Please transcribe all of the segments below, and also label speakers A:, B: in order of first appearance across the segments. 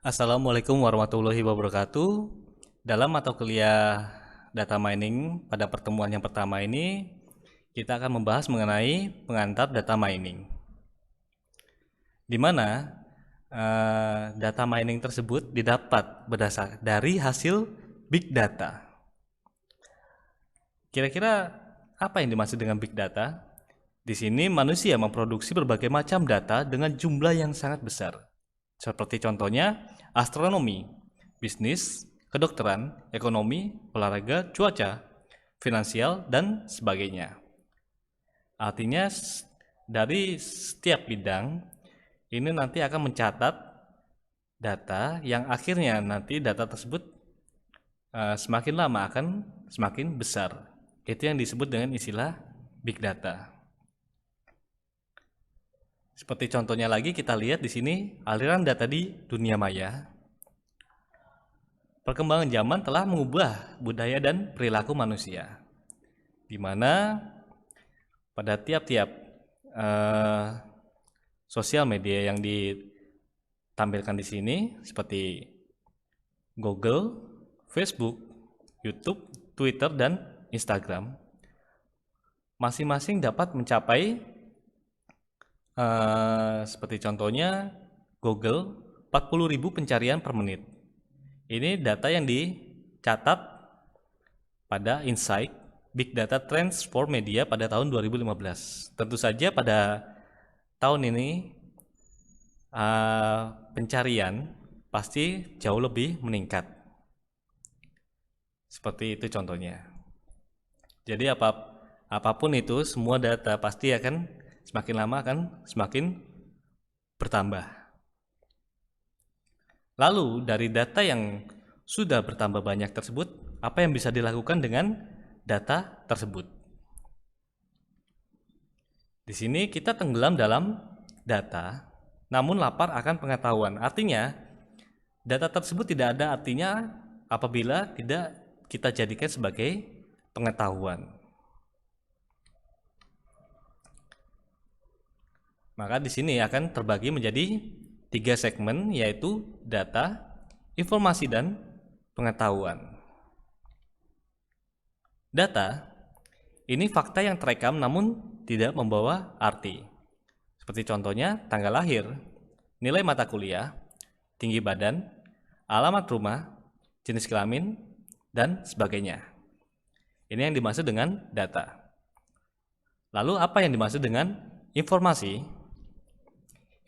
A: Assalamualaikum warahmatullahi wabarakatuh. Dalam mata kuliah data mining pada pertemuan yang pertama ini, kita akan membahas mengenai pengantar data mining, di mana data mining tersebut didapat berdasar dari hasil big data. Kira-kira apa yang dimaksud dengan big data? Di sini manusia memproduksi berbagai macam data dengan jumlah yang sangat besar. Seperti contohnya astronomi, bisnis, kedokteran, ekonomi, olahraga, cuaca, finansial, dan sebagainya. Artinya dari setiap bidang ini nanti akan mencatat data yang akhirnya nanti data tersebut semakin lama akan semakin besar. Itu yang disebut dengan istilah big data. Seperti contohnya lagi kita lihat di sini aliran data di dunia maya. Perkembangan zaman telah mengubah budaya dan perilaku manusia, di mana pada tiap-tiap sosial media yang ditampilkan di sini seperti Google, Facebook, YouTube, Twitter, dan Instagram, masing-masing dapat mencapai seperti contohnya Google 40.000 pencarian per menit. Ini data yang dicatat pada Insight Big Data Trends for Media pada tahun 2015. Tentu saja pada tahun ini pencarian pasti jauh lebih meningkat. Seperti itu contohnya. Jadi apapun itu, semua data pasti akan semakin lama akan semakin bertambah. Lalu dari data yang sudah bertambah banyak tersebut, apa yang bisa dilakukan dengan data tersebut? Di sini kita tenggelam dalam data, namun lapar akan pengetahuan. Artinya, data tersebut tidak ada artinya apabila tidak kita jadikan sebagai pengetahuan. Maka di sini akan terbagi menjadi 3 segmen, yaitu data, informasi, dan pengetahuan. Data ini fakta yang terekam namun tidak membawa arti. Seperti contohnya tanggal lahir, nilai mata kuliah, tinggi badan, alamat rumah, jenis kelamin, dan sebagainya. Ini yang dimaksud dengan data. Lalu apa yang dimaksud dengan informasi?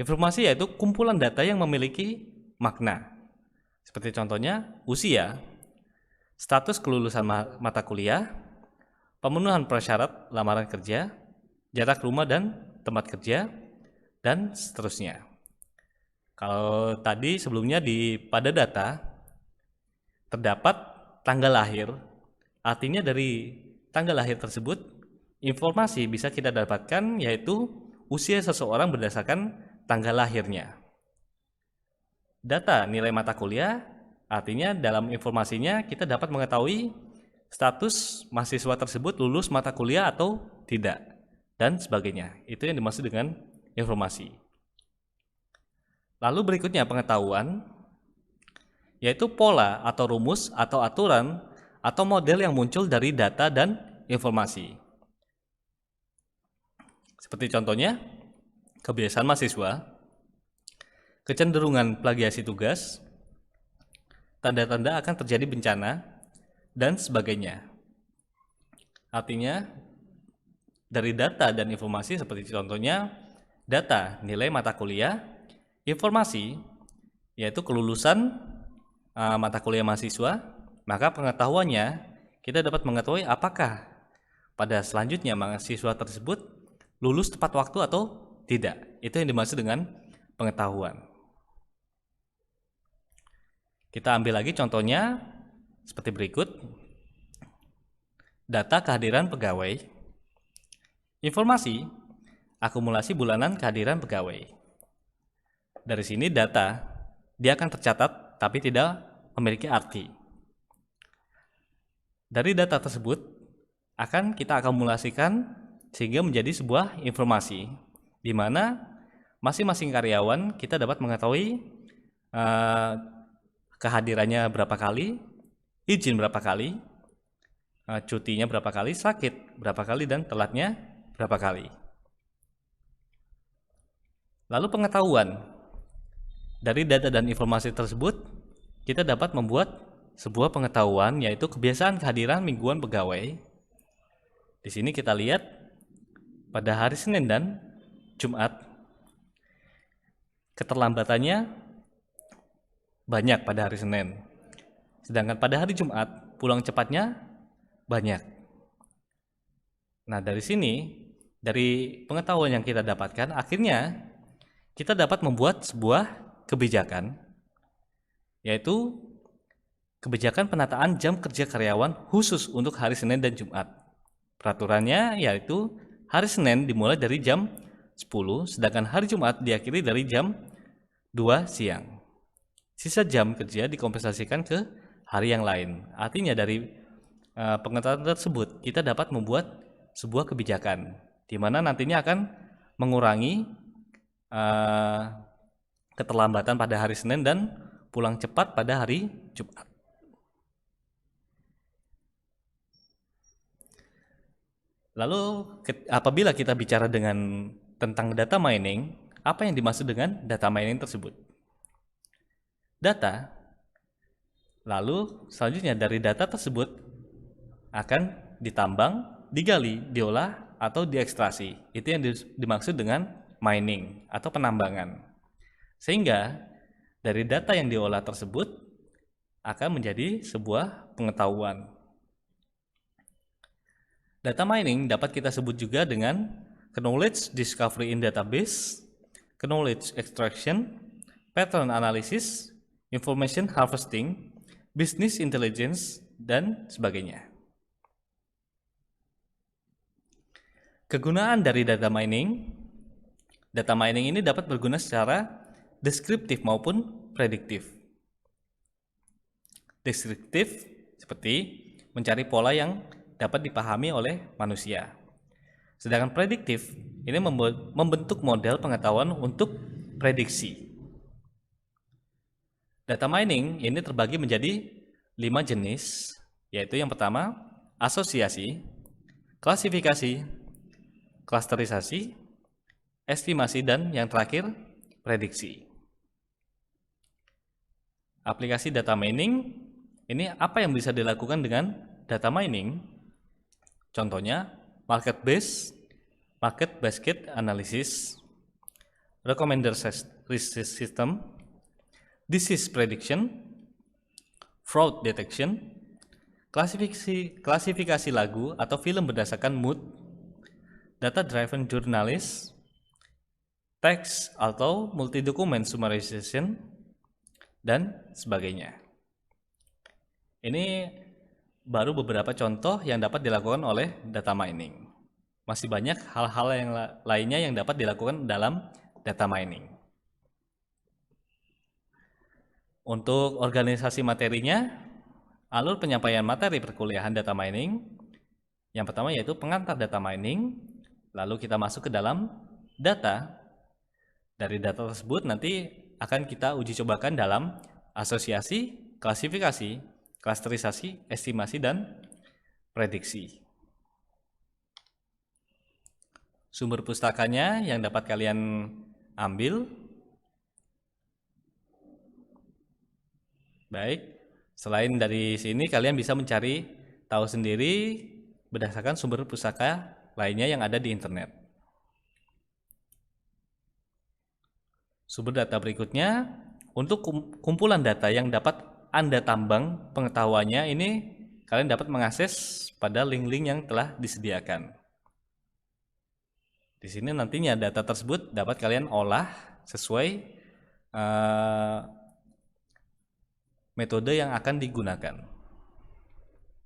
A: Informasi yaitu kumpulan data yang memiliki makna. Seperti contohnya usia, status kelulusan mata kuliah, pemenuhan prasyarat lamaran kerja, jarak rumah dan tempat kerja, dan seterusnya. Kalau tadi sebelumnya pada data terdapat tanggal lahir, artinya dari tanggal lahir tersebut informasi bisa kita dapatkan yaitu usia seseorang berdasarkan tanggal lahirnya. Data nilai mata kuliah artinya dalam informasinya kita dapat mengetahui status mahasiswa tersebut lulus mata kuliah atau tidak, dan sebagainya. Itu yang dimaksud dengan informasi. Lalu berikutnya pengetahuan, yaitu pola atau rumus atau aturan atau model yang muncul dari data dan informasi. Seperti contohnya kebiasaan mahasiswa, kecenderungan plagiasi tugas, tanda-tanda akan terjadi bencana, dan sebagainya. Artinya, dari data dan informasi seperti contohnya, data nilai mata kuliah, informasi yaitu kelulusan mata kuliah mahasiswa, maka pengetahuannya kita dapat mengetahui apakah pada selanjutnya mahasiswa tersebut lulus tepat waktu atau tidak. Itu yang dimaksud dengan pengetahuan. Kita ambil lagi contohnya seperti berikut. Data kehadiran pegawai. Informasi akumulasi bulanan kehadiran pegawai. Dari sini data dia akan tercatat tapi tidak memiliki arti. Dari data tersebut akan kita akumulasikan sehingga menjadi sebuah informasi di mana masing-masing karyawan kita dapat mengetahui eh, kehadirannya berapa kali, izin berapa kali, cutinya berapa kali, sakit berapa kali, dan telatnya berapa kali. Lalu pengetahuan dari data dan informasi tersebut, kita dapat membuat sebuah pengetahuan, yaitu kebiasaan kehadiran mingguan pegawai. Di sini kita lihat pada hari Senin dan Jumat, keterlambatannya banyak pada hari Senin. Sedangkan pada hari Jumat, pulang cepatnya banyak. Nah, dari sini, dari pengetahuan yang kita dapatkan, akhirnya kita dapat membuat sebuah kebijakan, yaitu kebijakan penataan jam kerja karyawan khusus untuk hari Senin dan Jumat. Peraturannya yaitu hari Senin dimulai dari jam 10, sedangkan hari Jumat diakhiri dari jam 2 siang. Sisa jam kerja dikompensasikan ke hari yang lain. Artinya dari pengetahuan tersebut kita dapat membuat sebuah kebijakan di mana nantinya akan mengurangi keterlambatan pada hari Senin dan pulang cepat pada hari Jumat. Lalu apabila kita bicara tentang data mining, apa yang dimaksud dengan data mining tersebut? Data, lalu selanjutnya dari data tersebut akan ditambang, digali, diolah, atau diekstraksi. Itu yang dimaksud dengan mining atau penambangan. Sehingga dari data yang diolah tersebut akan menjadi sebuah pengetahuan. Data mining dapat kita sebut juga dengan knowledge discovery in database, knowledge extraction, pattern analysis, information harvesting, business intelligence, dan sebagainya. Kegunaan dari data mining ini dapat berguna secara deskriptif maupun prediktif. Deskriptif seperti mencari pola yang dapat dipahami oleh manusia. Sedangkan prediktif ini membentuk model pengetahuan untuk prediksi. Data mining ini terbagi menjadi 5 jenis, yaitu yang pertama asosiasi, klasifikasi, klasterisasi, estimasi, dan yang terakhir prediksi. Aplikasi data mining ini apa yang bisa dilakukan dengan data mining? Contohnya market basket analysis, recommender system, disease prediction, fraud detection, klasifikasi lagu atau film berdasarkan mood, data driven journalist, text atau multi-document summarization, dan sebagainya. Ini baru beberapa contoh yang dapat dilakukan oleh data mining. Masih banyak hal-hal yang lainnya yang dapat dilakukan dalam data mining. Untuk organisasi materinya, alur penyampaian materi perkuliahan data mining, yang pertama yaitu pengantar data mining, lalu kita masuk ke dalam data. Dari data tersebut nanti akan kita uji cobakan dalam asosiasi, klasifikasi, klasterisasi, estimasi, dan prediksi. Sumber pustakanya yang dapat kalian ambil. Baik, selain dari sini kalian bisa mencari tahu sendiri berdasarkan sumber pustaka lainnya yang ada di internet. Sumber data berikutnya, untuk kumpulan data yang dapat Anda tambang pengetahuannya, ini kalian dapat mengakses pada link-link yang telah disediakan. Di sini nantinya data tersebut dapat kalian olah sesuai metode yang akan digunakan.